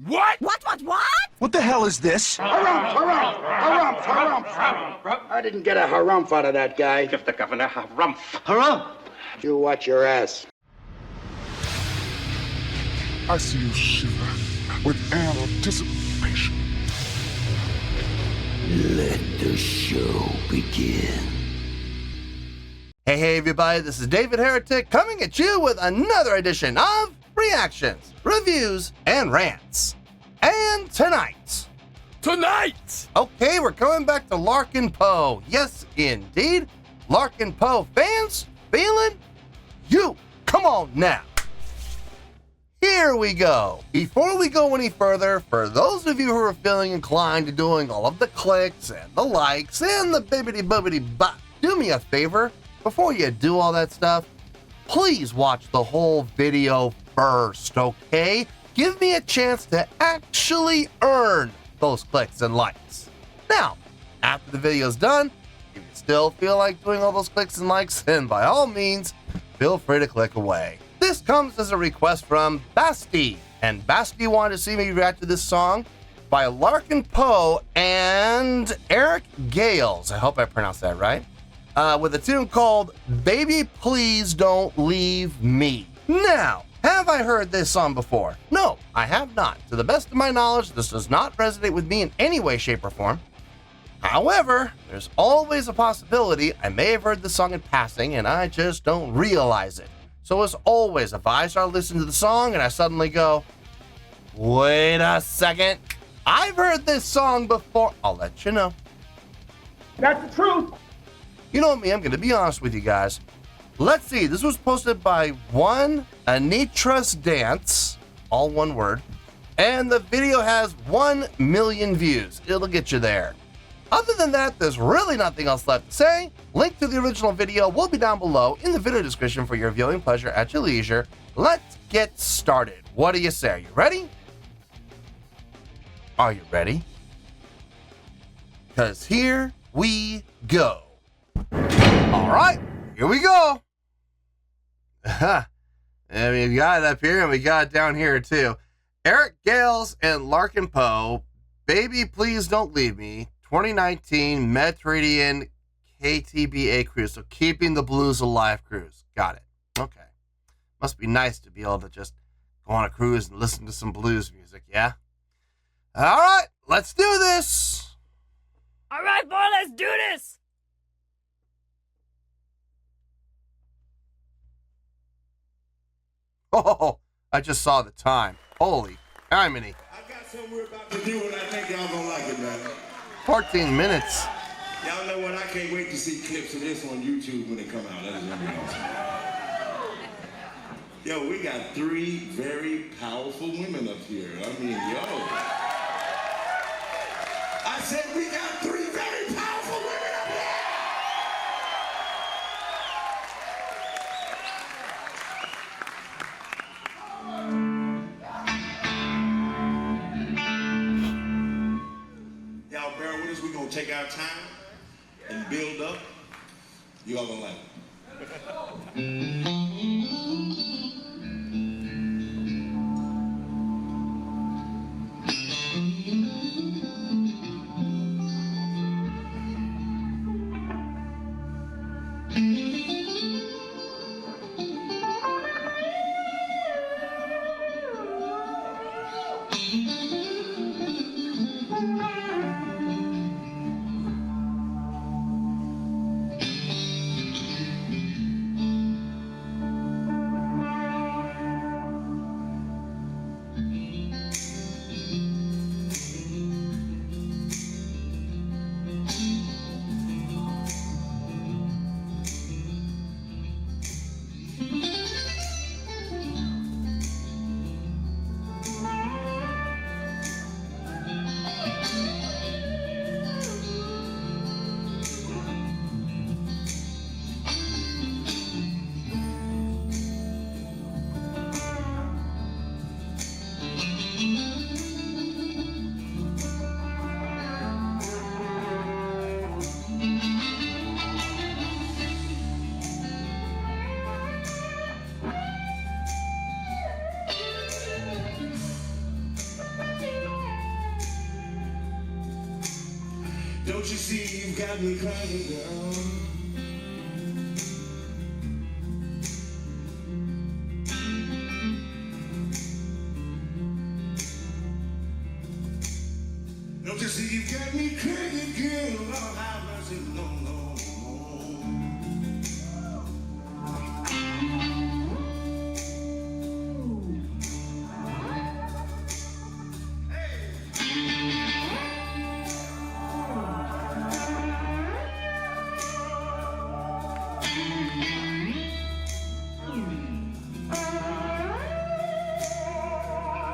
What? What? What the hell is this? Harumph. I didn't get a harumph out of that guy. Give the governor harumph. Harumph! You watch your ass. I see you shiver with anticipation. Let the show begin. Hey everybody, this is David Heretic coming at you with another edition of Reactions, Reviews, and Rants. And tonight, okay, we're coming back to Larkin Poe. Yes, indeed. Larkin Poe fans, feeling you. Come on now. Here we go. Before we go any further, for those of you who are feeling inclined to doing all of the clicks and the likes and the bibbity-bobbity-bop, do me a favor. Before you do all that stuff, please watch the whole video first, okay? Give me a chance to actually earn those clicks and likes. Now, after the video's done, if you still feel like doing all those clicks and likes, then by all means, feel free to click away. This comes as a request from Travesty, and Travesty wanted to see me react to this song by Larkin Poe and Eric Gales. I hope I pronounced that right. With a tune called Baby Please Don't Leave Me. Now, have I heard this song before? No, I have not. To the best of my knowledge, this does not resonate with me in any way, shape, or form. However, there's always a possibility I may have heard this song in passing and I just don't realize it. So as always, if I start listening to the song and I suddenly go, wait a second, I've heard this song before, I'll let you know. That's the truth. You know me, I'm going to be honest with you guys. Let's see, this was posted by one Anitras Dance, all one word, and the video has 1 million views. It'll get you there. Other than that, there's really nothing else left to say. Link to the original video will be down below in the video description for your viewing pleasure at your leisure. Let's get started. What do you say? Are you ready? Are you ready? Because here we go. All right, here we go. And we got it up here and we got it down here too. Eric Gales and Larkin Poe, Baby Please Don't Leave Me, 2019 Mediterranean KTBA cruise. So Keeping the Blues Alive cruise. Got it. Okay. Must be nice to be able to just go on a cruise and listen to some blues music, yeah? All right, let's do this. All right, boy, let's do this. Oh, I just saw the time. Holy criminy. I got something we're about to do and I think y'all gonna like it, man. 14 minutes. Y'all know what? I can't wait to see clips of this on YouTube when they come out. That is gonna be awesome. Yo, we got 3 very powerful women up here. I mean, yo. I said we got 3 very powerful women up here. Y'all bear with us. We're gonna take our time and build up. You all gonna like it. Don't you see you've got me crying, girl? Don't you see you've got me crying, girl? Lord have mercy, no, no, no.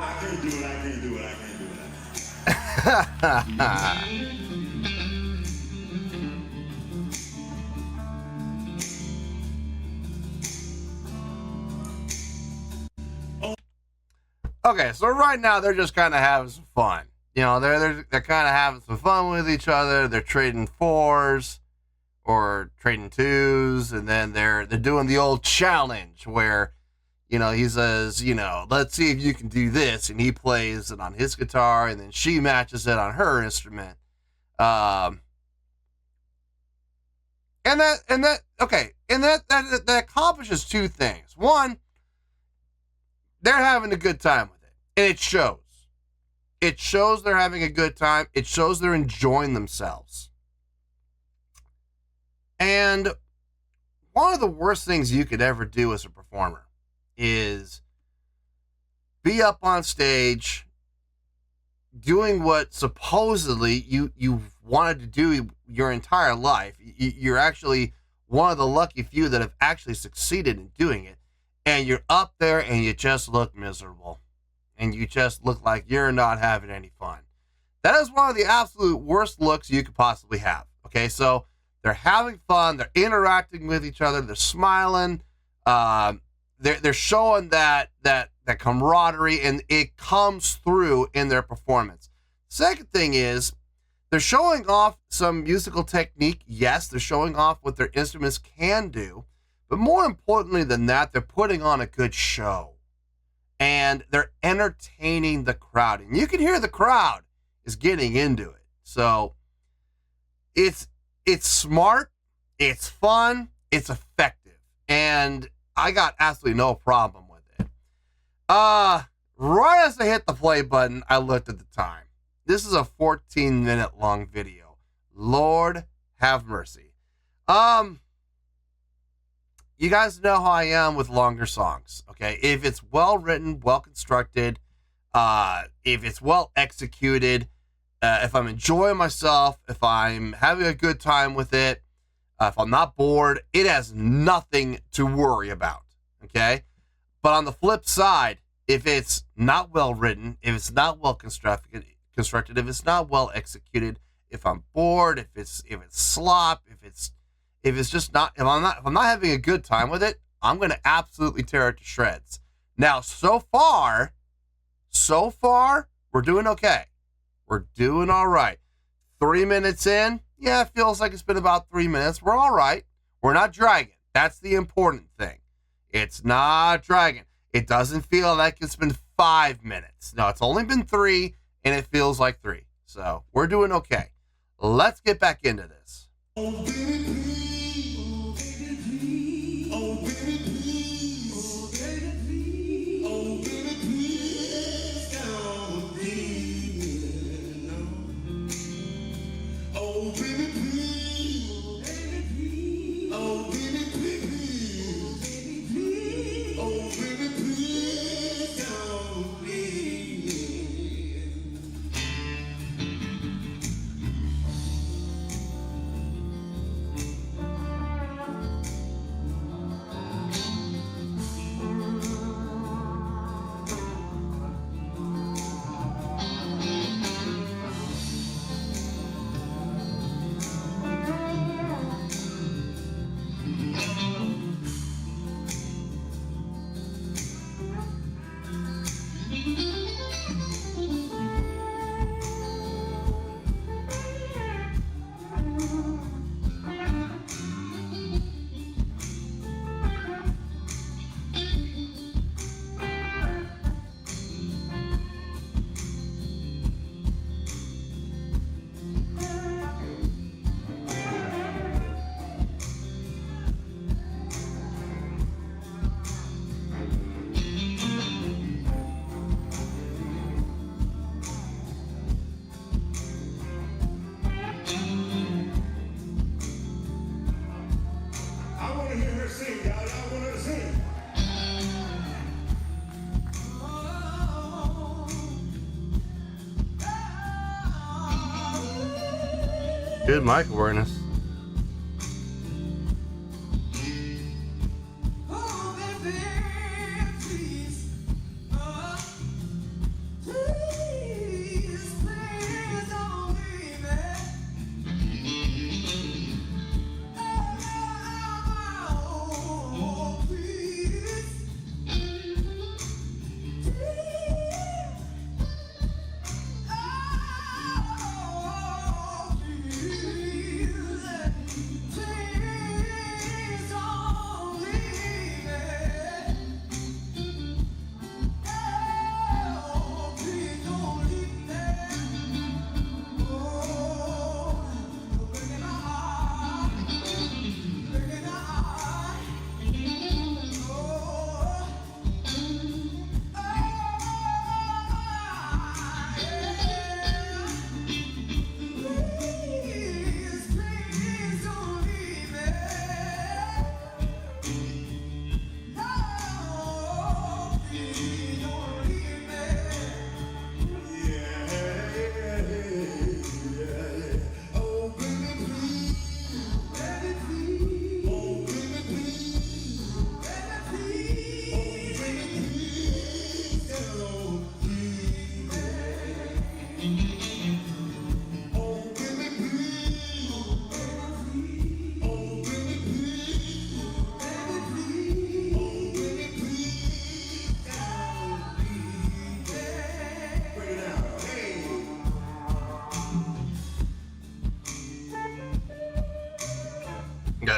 I can't do it. Okay, so right now they're just kind of having some fun. You know, they're kind of having some fun with each other. They're trading 4s or trading 2s, and then they're doing the old challenge where, you know, he says, you know, let's see if you can do this, and he plays it on his guitar, and then she matches it on her instrument. And that accomplishes 2 things. One, they're having a good time with it, and it shows. It shows they're having a good time. It shows they're enjoying themselves. And one of the worst things you could ever do as a performer is be up on stage doing what supposedly you've wanted to do your entire life. You're actually one of the lucky few that have actually succeeded in doing it. And you're up there and you just look miserable. And you just look like you're not having any fun. That is one of the absolute worst looks you could possibly have. Okay, so they're having fun. They're interacting with each other. They're smiling. They're showing that camaraderie, and it comes through in their performance. Second thing is, they're showing off some musical technique. Yes, they're showing off what their instruments can do. But more importantly than that, they're putting on a good show. And they're entertaining the crowd. And you can hear the crowd is getting into it. So it's smart, it's fun, it's effective. And I got absolutely no problem with it. Right as I hit the play button, I looked at the time. This is a 14-minute long video. Lord have mercy. You guys know how I am with longer songs, okay? If it's well written, well constructed, if it's well executed, if I'm enjoying myself, if I'm having a good time with it, if I'm not bored, it has nothing to worry about, okay? But on the flip side, if it's not well written, if it's not well constructed, if it's not well executed, if I'm bored, if it's slop, if I'm not having a good time with it, I'm going to absolutely tear it to shreds. Now, so far, we're doing okay. We're doing all right. 3 minutes in, yeah, it feels like it's been about 3 minutes. We're all right. We're not dragging. That's the important thing. It's not dragging. It doesn't feel like it's been 5 minutes. No, it's only been 3, and it feels like 3. So we're doing okay. Let's get back into this. Oh, baby, please. Oh, baby, please. Oh, baby, please. Don't leave me. Oh, baby, please. Oh, baby, please. Oh, baby, please. Don't leave me. Good mic awareness.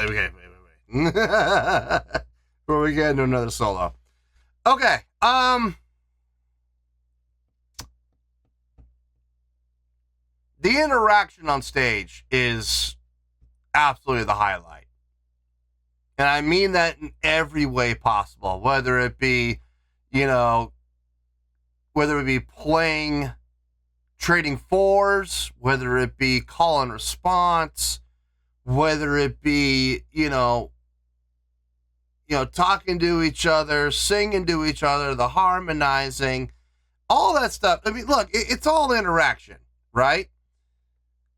Okay, wait. Before we get into another solo. Okay, the interaction on stage is absolutely the highlight. And I mean that in every way possible, whether it be, whether it be playing trading fours, whether it be call and response, whether it be, talking to each other, singing to each other, the harmonizing, all that stuff. I mean, look, it's all interaction, right?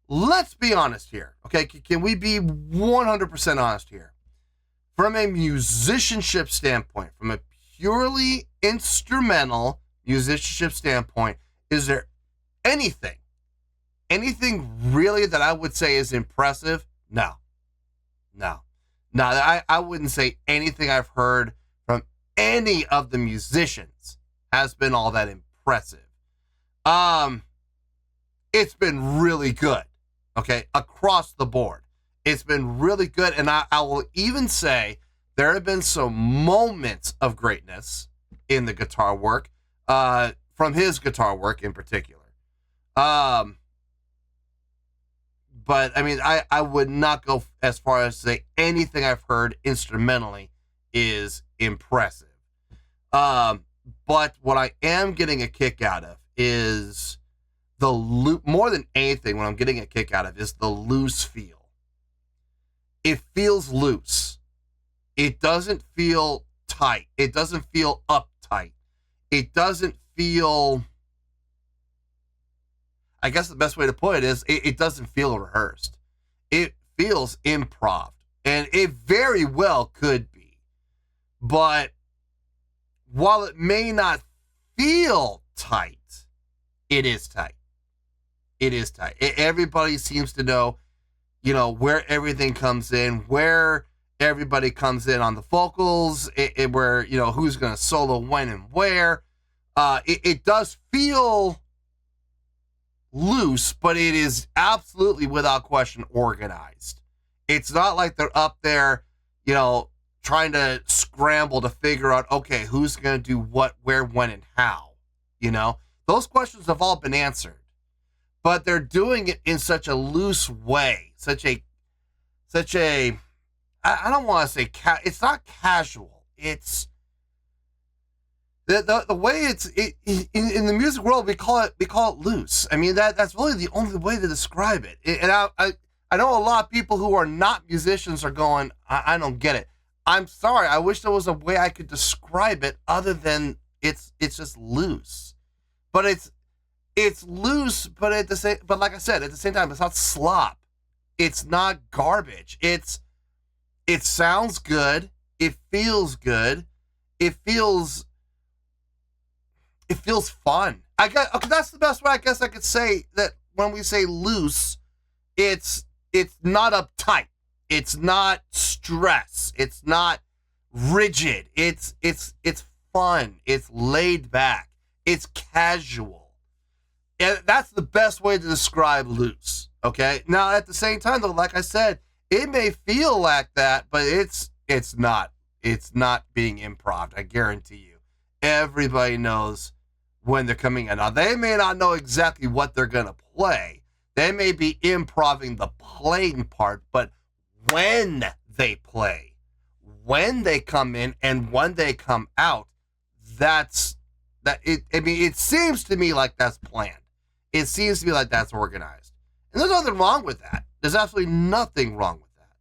Let's be honest here, okay? Can we be 100% honest here? From a musicianship standpoint, from a purely instrumental musicianship standpoint, is there anything really that I would say is impressive? No, I wouldn't say anything I've heard from any of the musicians has been all that impressive. It's been really good, okay, across the board. It's been really good, and I will even say there have been some moments of greatness in the guitar work, from his guitar work in particular. But, I mean, I would not go as far as to say anything I've heard instrumentally is impressive. But what I am getting a kick out of is more than anything, what I'm getting a kick out of is the loose feel. It feels loose. It doesn't feel tight. It doesn't feel uptight. It doesn't feel... I guess the best way to put it is it doesn't feel rehearsed. It feels improv, and it very well could be. But while it may not feel tight, it is tight. It is tight. Everybody seems to know, where everything comes in, where everybody comes in on the vocals, where, who's going to solo when and where. It does feel loose, but it is absolutely without question organized. It's not like they're up there, trying to scramble to figure out, okay, who's going to do what, where, when, and how. Those questions have all been answered, but they're doing it in such a loose way, such a I don't want to say it's not casual. It's the way in the music world, we call it loose. I mean, that's really the only way to describe it. And I know a lot of people who are not musicians are going, I don't get it. I'm sorry. I wish there was a way I could describe it other than it's just loose. But it's loose, but like I said, at the same time, it's not slop. It's not garbage. It sounds good. It feels good. It feels fun. Okay, that's the best way I guess I could say that. When we say loose, it's not uptight. It's not stress. It's not rigid. It's fun. It's laid back. It's casual. And that's the best way to describe loose. Okay. Now at the same time though, like I said, it may feel like that, but it's not. It's not being improv. I guarantee you. Everybody knows when they're coming in. Now, they may not know exactly what they're going to play. They may be improving the playing part, but when they play, when they come in and when they come out, it seems to me like that's planned. It seems to me like that's organized. And there's nothing wrong with that. There's absolutely nothing wrong with that.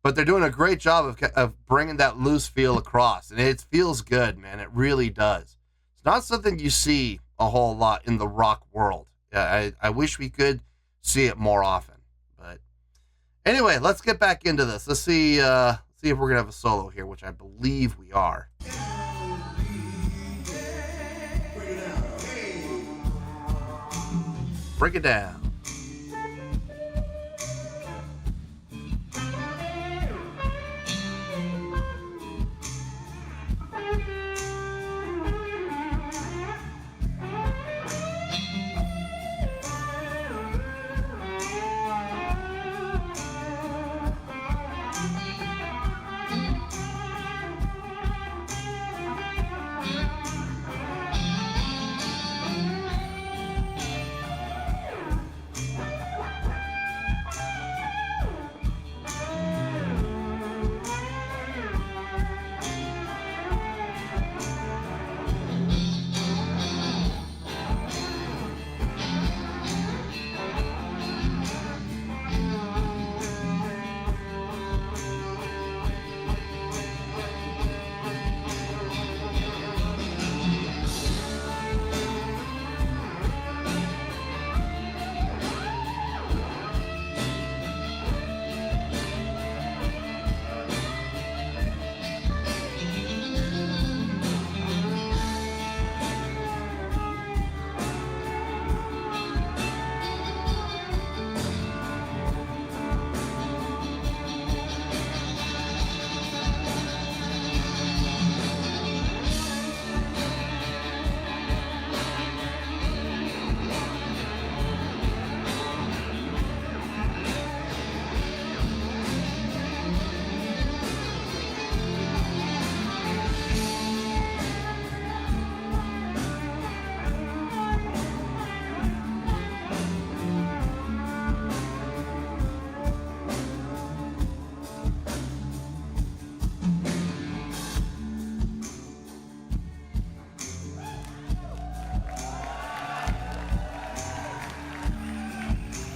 But they're doing a great job of bringing that loose feel across. And it feels good, man. It really does. It's not something you see a whole lot in the rock world. I wish we could see it more often. But anyway, let's get back into this. Let's see if we're going to have a solo here, which I believe we are. Break it down.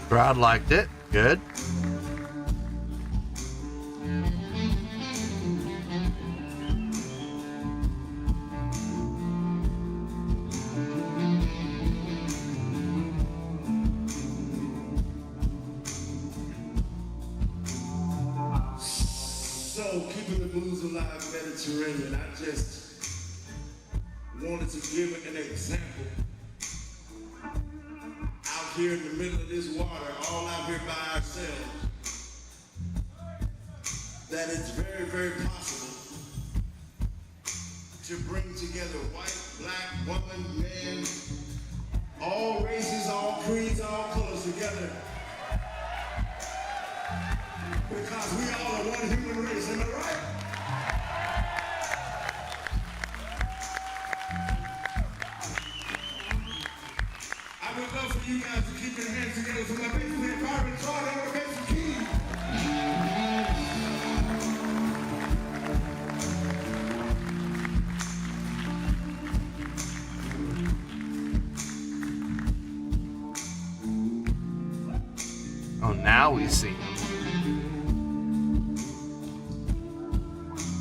Crowd liked it. Good. So, keeping the blues alive, Mediterranean, I just wanted to give an example. Out here in the middle of this water, all out here by ourselves, that it's very, very possible to bring together white, black, woman, man, all races, all creeds, all colors together. Because we all are one human race, am I right? I would love for you guys to keep your hands together for my bass man, Byron Troy, on the bass and keys. Oh, now we see.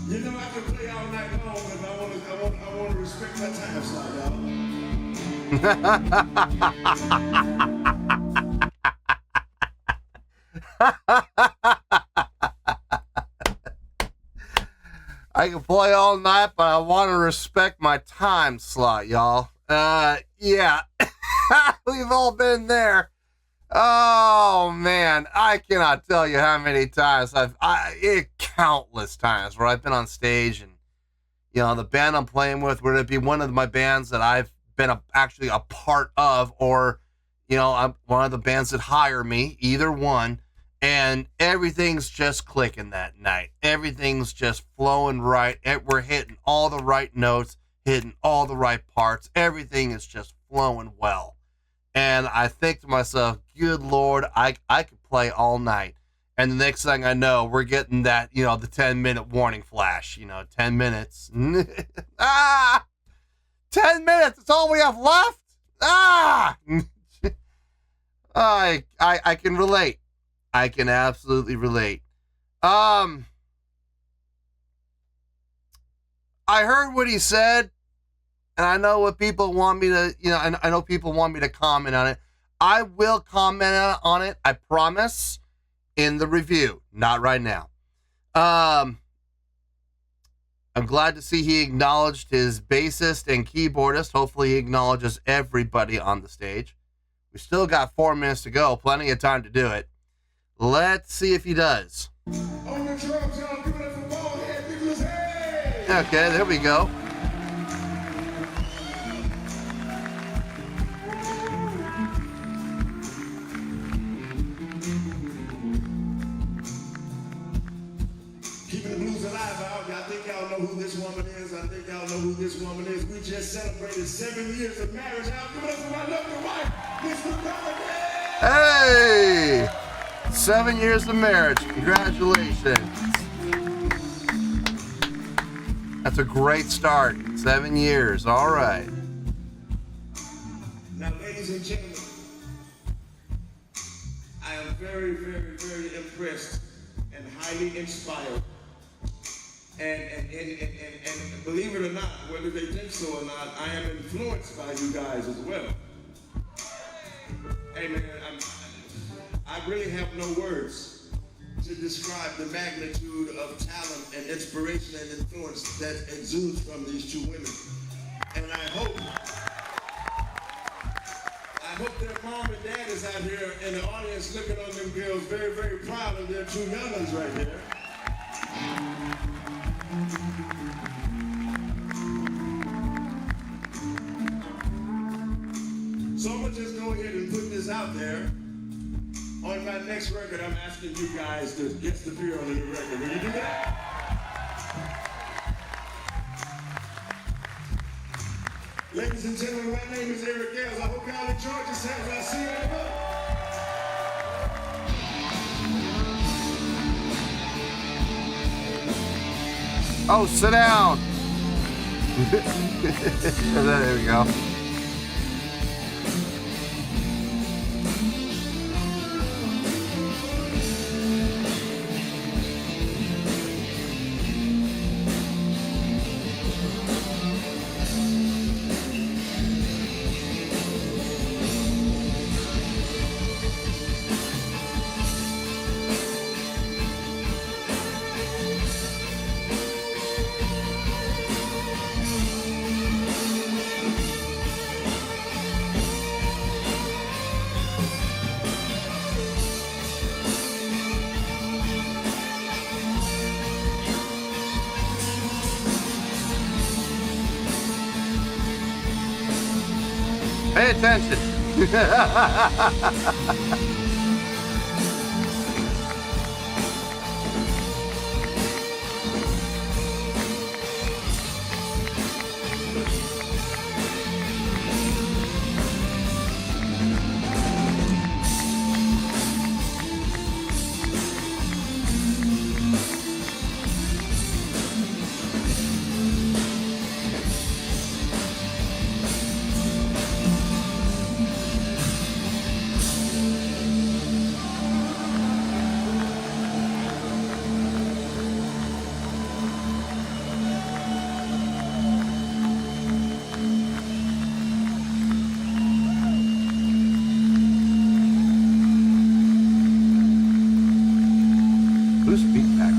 You know I can play all night long if I want to respect my time slot, y'all. I can play all night, but I want to respect my time slot, y'all. Yeah. We've all been there. Oh, man. I cannot tell you how many times countless times where I've been on stage and, you know, the band I'm playing with, whether it be one of my bands that I've been actually a part of, or, you know, I'm one of the bands that hire me, either one, and everything's just clicking that night. Everything's just flowing right. We're hitting all the right notes, hitting all the right parts. Everything is just flowing well. And I think to myself, good Lord, I could play all night. And the next thing I know, we're getting that, you know, the 10-minute warning flash, you know, 10 minutes. 10 minutes, that's all we have left? I can relate. I can absolutely relate. I heard what he said, and I know what people want me to, you know, I know people want me to comment on it. I will comment on it, I promise, in the review. Not right now. I'm glad to see he acknowledged his bassist and keyboardist. Hopefully he acknowledges everybody on the stage. We still got 4 minutes to go. Plenty of time to do it. Let's see if he does. On the drums, y'all, give it up for Ballhead, Nicholas. Hey! Okay, there we go. Keeping the blues alive out. Y'all think y'all know who this woman is? I think y'all know who this woman is. We just celebrated 7 years of marriage. Y'all give it up for my lovely wife, Miss McCullough. Hey! 7 years of marriage. Congratulations. That's a great start. 7 years. All right. Now, ladies and gentlemen, I am very, very, very impressed and highly inspired. And believe it or not, whether they think so or not, I am influenced by you guys as well. Hey man, I really have no words to describe the magnitude of talent and inspiration and influence that exudes from these two women. And I hope their mom and dad is out here in the audience looking on them girls very, very proud of their two young'uns right here. So I'm gonna just go ahead and put this out there. On my next record, I'm asking you guys to guest appear on the new record. Will you do that? Ladies and gentlemen, my name is Eric Gales. I hope y'all enjoyed yourselves. I'll see you in a minute. Oh, sit down. There we go. Pay attention. boost feedback.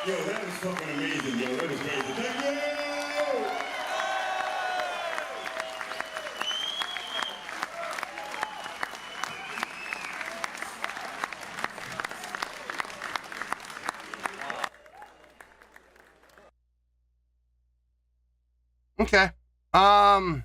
Yo, that was fucking amazing, yo. That was crazy. Thank you! Okay. I'm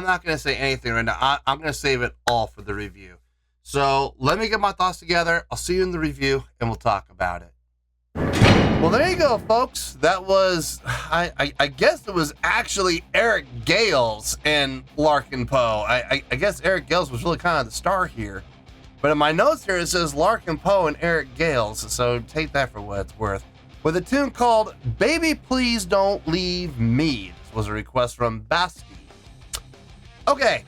not going to say anything right now. I'm going to save it all for the review. So let me get my thoughts together. I'll see you in the review and we'll talk about it. Well, there you go, folks. That was, I guess it was actually Eric Gales and Larkin Poe. I guess Eric Gales was really kind of the star here. But in my notes here, it says Larkin Poe and Eric Gales. So take that for what it's worth. With a tune called Baby Please Don't Leave Me. This was a request from Basti. Okay.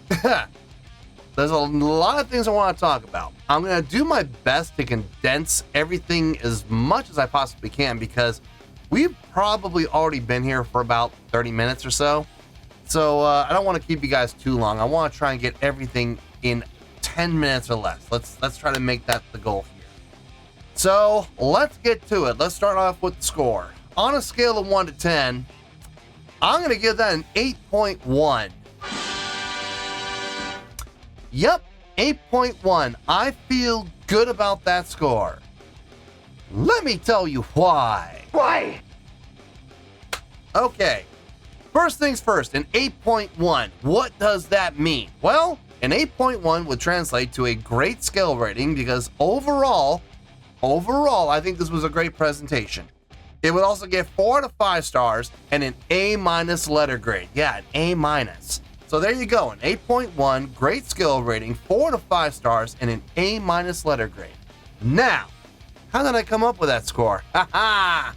There's a lot of things I want to talk about. I'm going to do my best to condense everything as much as I possibly can because we've probably already been here for about 30 minutes or so. So I don't want to keep you guys too long. I want to try and get everything in 10 minutes or less. Let's try to make that the goal here. So let's get to it. Let's start off with the score. On a scale of 1 to 10, I'm going to give that an 8.1. Yep, 8.1. I feel good about that score. Let me tell you why. Why? Okay, first things first, an 8.1. What does that mean? Well, an 8.1 would translate to a great skill rating because overall, I think this was a great presentation. It would also get 4 to 5 stars and an A- letter grade. Yeah, an A-. So there you go, an 8.1, great skill rating, 4 to 5 stars, and an A- letter grade. Now, how did I come up with that score? Haha!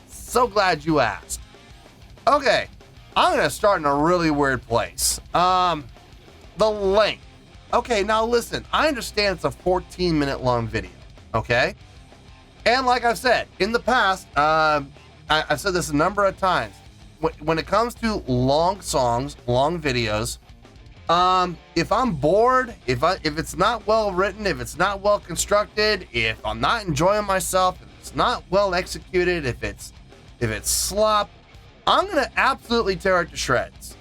So glad you asked. Okay, I'm gonna start in a really weird place. The length. Okay, now listen, I understand it's a 14-minute long video, okay? And like I've said, in the past, I've said this a number of times, when it comes to long songs, long videos, if I'm bored, if it's not well written, if it's not well constructed, if I'm not enjoying myself, if it's not well executed, if it's slop, I'm gonna absolutely tear it to shreds.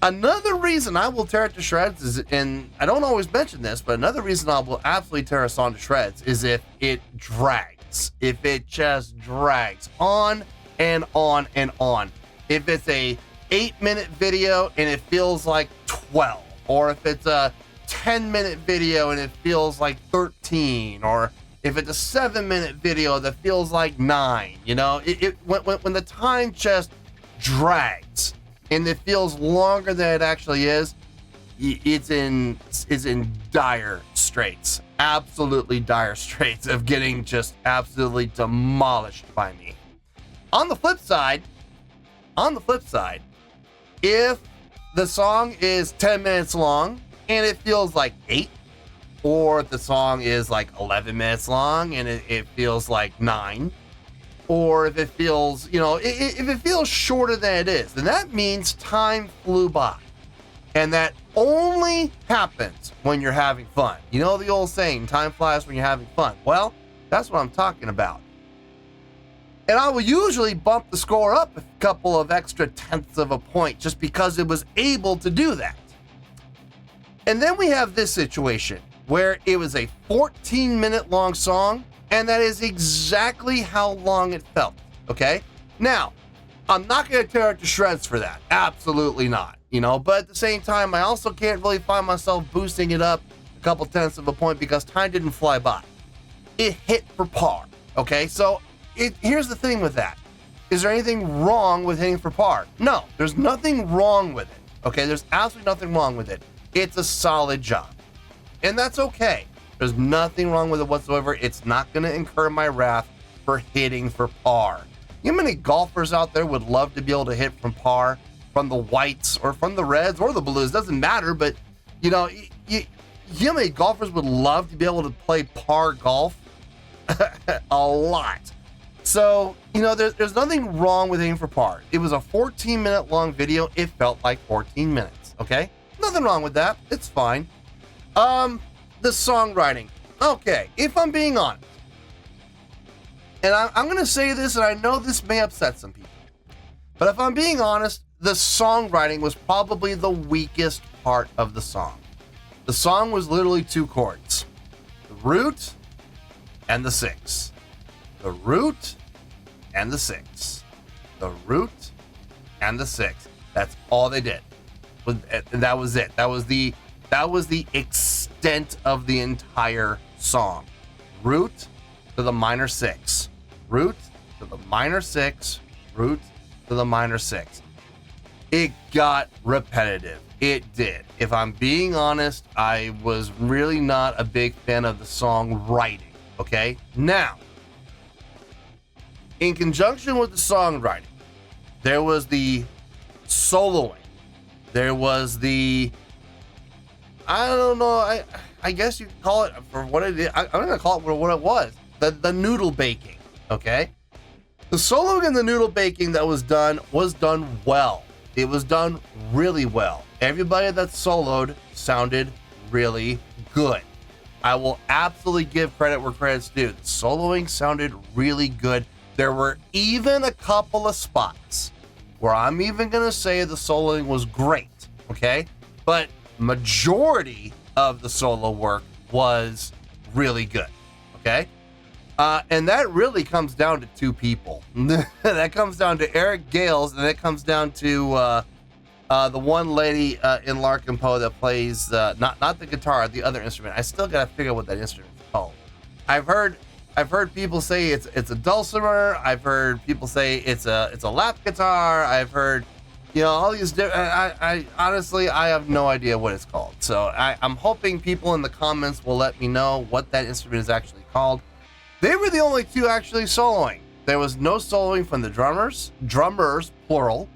Another reason I will tear it to shreds is, and I don't always mention this, but another reason I will absolutely tear a song to shreds is if it drags, if it just drags on and on and on. If it's a 8-minute video and it feels like 12, or if it's a 10-minute video and it feels like 13, or if it's a 7-minute video that feels like 9, you know, when the time just drags and it feels longer than it actually is, it's in dire straits, absolutely dire straits of getting just absolutely demolished by me. On the flip side, if the song is 10 minutes long and it feels like 8, or if the song is like 11 minutes long and it feels like 9, or if it feels, you know, if it feels shorter than it is, then that means time flew by. And that only happens when you're having fun. You know the old saying, time flies when you're having fun. Well, that's what I'm talking about. And I will usually bump the score up a couple of extra tenths of a point just because it was able to do that. And then we have this situation where it was a 14-minute long song, and that is exactly how long it felt, okay? Now, I'm not going to tear it to shreds for that. Absolutely not, you know? But at the same time, I also can't really find myself boosting it up a couple tenths of a point because time didn't fly by. It hit for par, okay? So here's the thing with that. Is there anything wrong with hitting for par? No, there's nothing wrong with it, okay? There's absolutely nothing wrong with it. It's a solid job, and that's okay. There's nothing wrong with it whatsoever. It's not going to incur my wrath for hitting for par. You know how many golfers out there would love to be able to hit from par, from the whites or from the reds or the blues? Doesn't matter, but you know, you know how many golfers would love to be able to play par golf? A lot. So, you know, there's nothing wrong with Aim for Par. It was a 14-minute long video. It felt like 14 minutes, okay? Nothing wrong with that. It's fine. The songwriting. Okay, if I'm being honest, and I'm going to say this, and I know this may upset some people, but if I'm being honest, the songwriting was probably the weakest part of the song. The song was literally 2 chords. The root and the 6. The root and the 6. The root and the 6. That's all they did. And that was it. That was the extent of the entire song. Root to the minor 6. Root to the minor 6. Root to the minor 6. It got repetitive. It did. If I'm being honest, I was really not a big fan of the song writing. Okay? Now, in conjunction with the songwriting, there was the soloing. There was the, I don't know, I guess you could call it for what it is. I'm going to call it what it was. The noodle baking. Okay? The soloing and the noodle baking that was done well. It was done really well. Everybody that soloed sounded really good. I will absolutely give credit where credit's due. The soloing sounded really good. There were even a couple of spots where I'm even going to say the soloing was great, okay? But majority of the solo work was really good, okay? And that really comes down to 2 people. That comes down to Eric Gales, and that comes down to the one lady in Larkin Poe that plays not the guitar, the other instrument. I still gotta figure out what that instrument is called. I've heard people say it's a dulcimer. I've heard people say it's a lap guitar. I've heard, you know, all these different. I honestly I have no idea what it's called. So I'm hoping people in the comments will let me know what that instrument is actually called. They were the only 2 actually soloing. There was no soloing from the drummers plural.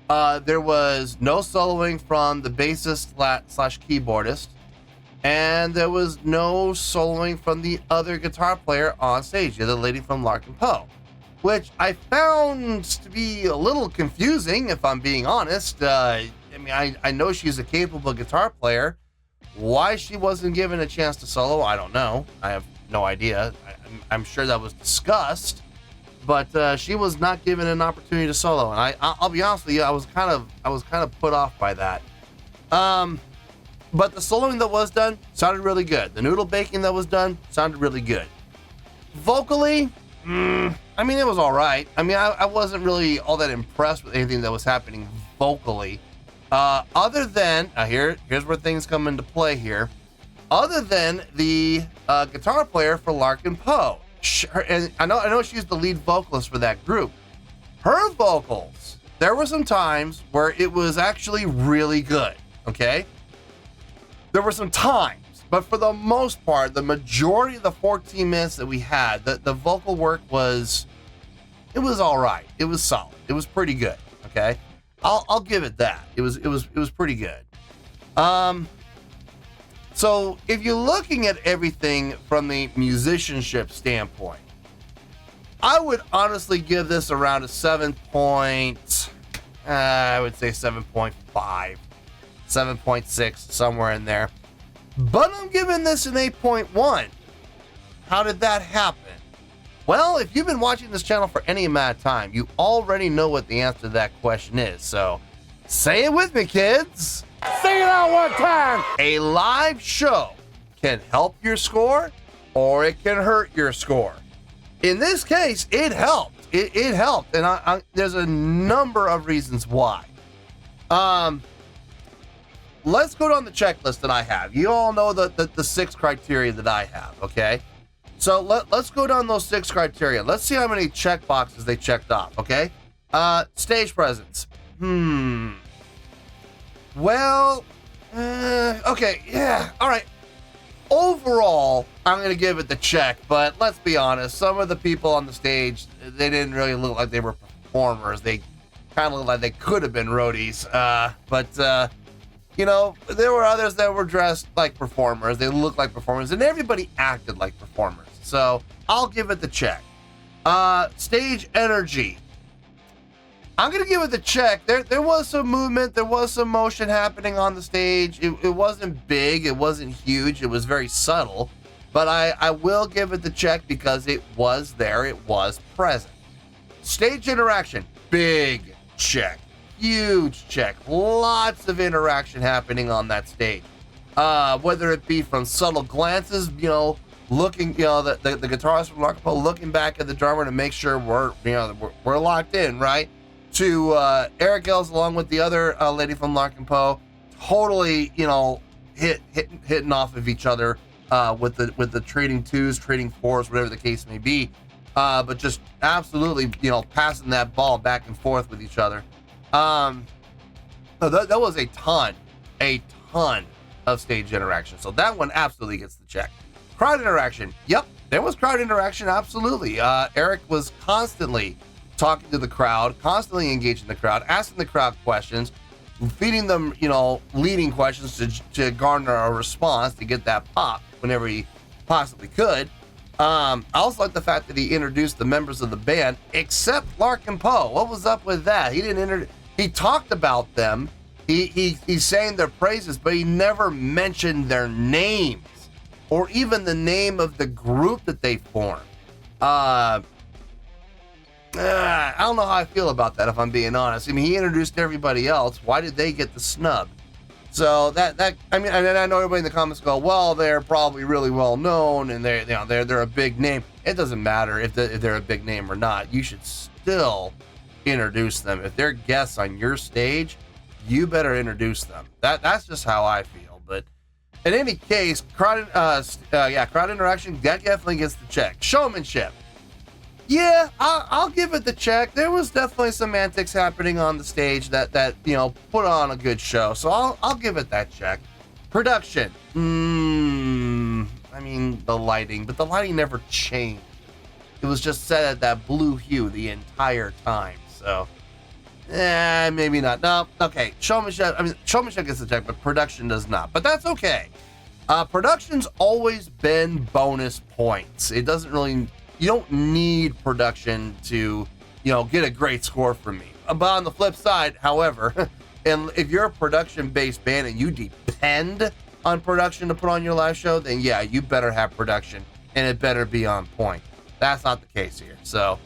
There was no soloing from the bassist slash keyboardist, and there was no soloing from the other guitar player on stage, the other lady from Larkin Poe, which I found to be a little confusing, if I'm being honest. I mean, I know she's a capable guitar player. Why she wasn't given a chance to solo, I don't know. I have no idea. I'm sure that was discussed, but she was not given an opportunity to solo, and I'll be honest with you, I was kind of put off by that. But the soloing that was done sounded really good. The noodle baking that was done sounded really good. Vocally, I mean, it was all right. I mean, I wasn't really all that impressed with anything that was happening vocally. Other than, here's where things come into play here. Other than the guitar player for Larkin Poe. And I know she's the lead vocalist for that group. Her vocals, there were some times where it was actually really good, okay? There were some times, but for the most part, the majority of the 14 minutes that we had, the vocal work was all right. It was solid. It was pretty good, okay? I'll give it that. It was pretty good. So if you're looking at everything from the musicianship standpoint, I would honestly give this around a 7 point, I would say 7.5, 7.6, somewhere in there. But I'm giving this an 8.1. How did that happen? Well, if you've been watching this channel for any amount of time, you already know what the answer to that question is. So say it with me, kids. Say it out one time. A live show can help your score or it can hurt your score. In this case, it helped. It helped. And there's a number of reasons why. Let's go down the checklist that I have. You all know the 6 criteria that I have, okay? So let's go down those 6 criteria. Let's see how many check boxes they checked off, okay? Stage presence. Well, okay, yeah, all right. Overall, I'm going to give it the check, but let's be honest. Some of the people on the stage, they didn't really look like they were performers. They kind of looked like they could have been roadies. But you know, there were others that were dressed like performers. They looked like performers, and everybody acted like performers. So I'll give it the check. Stage energy. I'm going to give it the check. There was some movement. There was some motion happening on the stage. It wasn't big. It wasn't huge. It was very subtle. But I will give it the check because it was there. It was present. Stage interaction. Big check. Huge check. Lots of interaction happening on that stage. Whether it be from subtle glances, looking, the guitarist from Larkin Poe looking back at the drummer to make sure we're locked in, right? To Eric Ells along with the other lady from Larkin Poe, totally, hitting off of each other with the trading twos, trading fours, whatever the case may be, but just absolutely, passing that ball back and forth with each other. So that was a ton of stage interaction. So that one absolutely gets the check. Crowd interaction. Yep, there was crowd interaction. Absolutely. Eric was constantly talking to the crowd, constantly engaging the crowd, asking the crowd questions, feeding them, leading questions to garner a response to get that pop whenever he possibly could. I also like the fact that he introduced the members of the band, except Larkin Poe. What was up with that? He talked about them. He's saying their praises, but he never mentioned their names or even the name of the group that they formed. I don't know how I feel about that, if I'm being honest. I mean, he introduced everybody else. Why did they get the snub? So I know everybody in the comments go, well, they're probably really well known and they're a big name. It doesn't matter if they're a big name or not. You should still introduce them. If they're guests on your stage, you better introduce them. That's just how I feel. But in any case, crowd interaction, that definitely gets the check. Showmanship. Yeah, I'll give it the check. There was definitely some antics happening on the stage that put on a good show. So I'll give it that check. Production. I mean, the lighting, but the lighting never changed. It was just set at that blue hue the entire time. So, maybe not. No, okay. Showmanship gets the check, but production does not. But that's okay. Production's always been bonus points. It doesn't really. You don't need production to, get a great score from me. But on the flip side, however, and if you're a production-based band and you depend on production to put on your live show, then yeah, you better have production and it better be on point. That's not the case here. So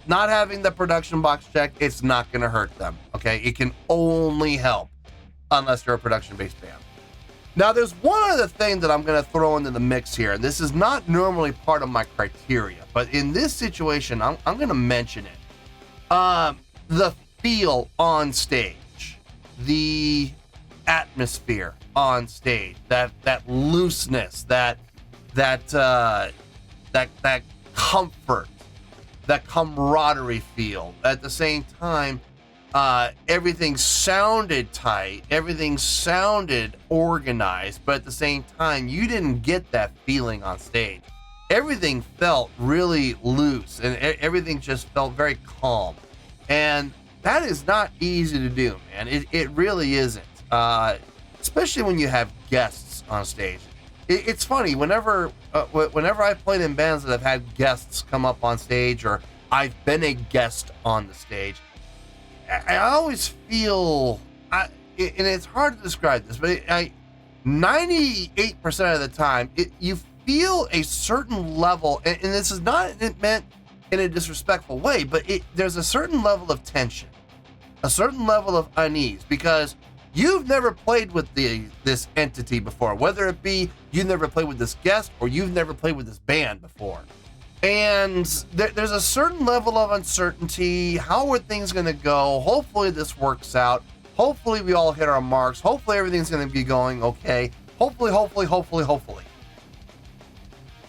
not having the production box checked, it's not going to hurt them. Okay. It can only help unless you're a production-based band. Now, there's one other thing that I'm going to throw into the mix here, and this is not normally part of my criteria, but in this situation, I'm going to mention it. The feel on stage, the atmosphere on stage, that looseness, that comfort, that camaraderie feel. At the same time, everything sounded tight, everything sounded organized, but at the same time, you didn't get that feeling on stage. Everything felt really loose and everything just felt very calm. And that is not easy to do, man. It really isn't. Especially when you have guests on stage. It's funny, whenever I've played in bands that have had guests come up on stage, or I've been a guest on the stage, I always feel, and it's hard to describe this, but 98% of the time, you feel a certain level, and this is not meant in a disrespectful way, but there's a certain level of tension, a certain level of unease, because you've never played with this entity before, whether it be you've never played with this guest or you've never played with this band before. And there's a certain level of uncertainty. How are things going to go? Hopefully this works out. Hopefully we all hit our marks. Hopefully everything's going to be going okay. Hopefully.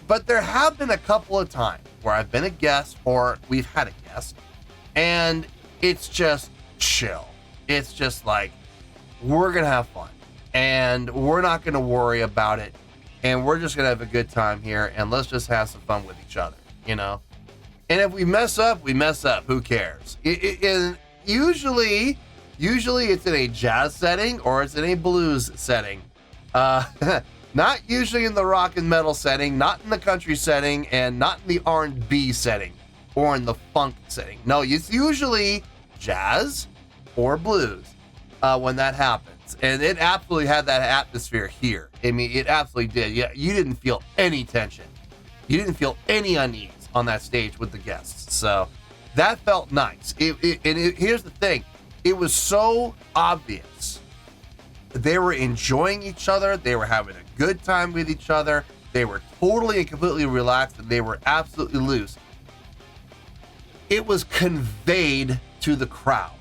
But there have been a couple of times where I've been a guest or we've had a guest and it's just chill. It's just like, we're going to have fun and we're not going to worry about it. And we're just going to have a good time here and let's just have some fun with each other, And if we mess up, we mess up. Who cares? Usually it's in a jazz setting or it's in a blues setting. Not usually in the rock and metal setting, not in the country setting, and not in the R&B setting or in the funk setting. No, it's usually jazz or blues when that happens. And it absolutely had that atmosphere here. I mean, it absolutely did. Yeah, you didn't feel any tension. You didn't feel any unease on that stage with the guests. So that felt nice. Here's the thing. It was so obvious. They were enjoying each other. They were having a good time with each other. They were totally and completely relaxed, and they were absolutely loose. It was conveyed to the crowd.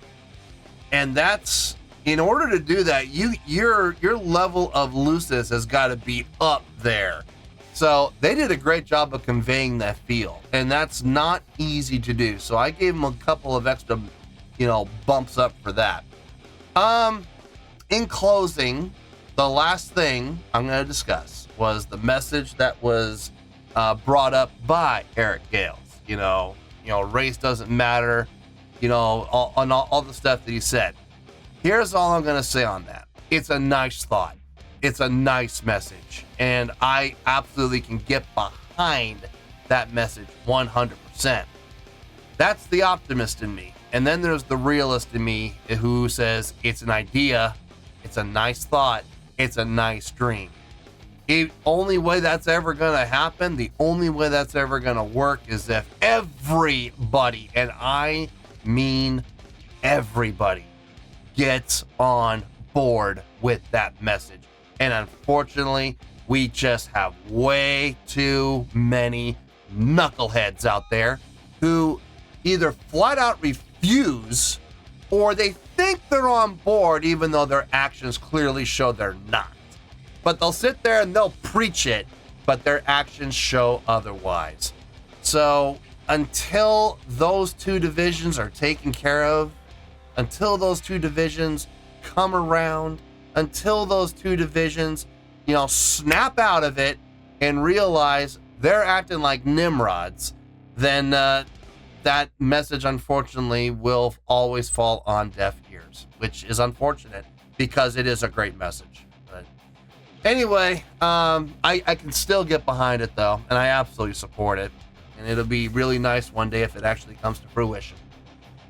And that's, in order to do that, your level of looseness has got to be up there. So they did a great job of conveying that feel, and that's not easy to do. So I gave them a couple of extra, bumps up for that. In closing, the last thing I'm going to discuss was the message that was brought up by Eric Gales. Race doesn't matter. All the stuff that he said. Here's all I'm going to say on that. It's a nice thought. It's a nice message. And I absolutely can get behind that message 100%. That's the optimist in me. And then there's the realist in me who says it's an idea, it's a nice thought, it's a nice dream. The only way that's ever going to happen, the only way that's ever going to work is if everybody, and I mean everybody, gets on board with that message. And unfortunately, we just have way too many knuckleheads out there who either flat out refuse or they think they're on board even though their actions clearly show they're not. But they'll sit there and they'll preach it, but their actions show otherwise. So until those two divisions are taken care of, until those two divisions come around, until those two divisions, snap out of it and realize they're acting like Nimrods, then that message, unfortunately, will always fall on deaf ears, which is unfortunate because it is a great message. But anyway, I can still get behind it, though, and I absolutely support it. And it'll be really nice one day if it actually comes to fruition.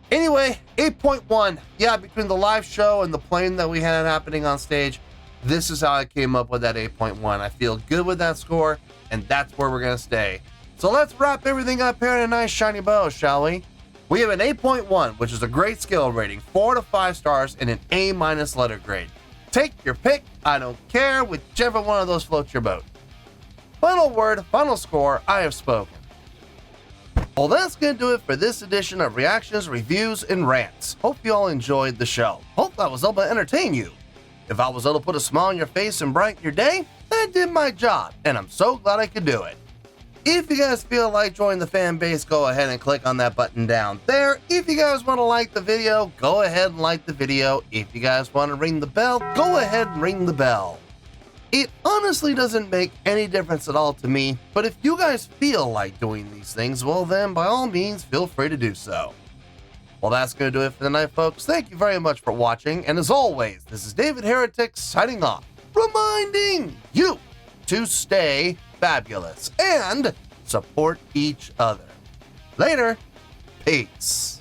Anyway, 8.1. Yeah, between the live show and the playing that we had happening on stage, this is how I came up with that 8.1. I feel good with that score, and that's where we're going to stay. So let's wrap everything up here in a nice shiny bow, shall we? We have an 8.1, which is a great skill rating, 4 to 5 stars, and an A- letter grade. Take your pick. I don't care, whichever one of those floats your boat. Final word, final score, I have spoken. Well, that's going to do it for this edition of Reactions, Reviews, and Rants. Hope you all enjoyed the show. Hope I was able to entertain you. If I was able to put a smile on your face and brighten your day, I did my job, and I'm so glad I could do it. If you guys feel like joining the fan base, go ahead and click on that button down there. If you guys want to like the video, go ahead and like the video. If you guys want to ring the bell, go ahead and ring the bell. It honestly doesn't make any difference at all to me, but if you guys feel like doing these things, well then, by all means, feel free to do so. Well, that's going to do it for tonight, folks. Thank you very much for watching, and as always, this is David Heretic signing off, reminding you to stay fabulous and support each other. Later. Peace.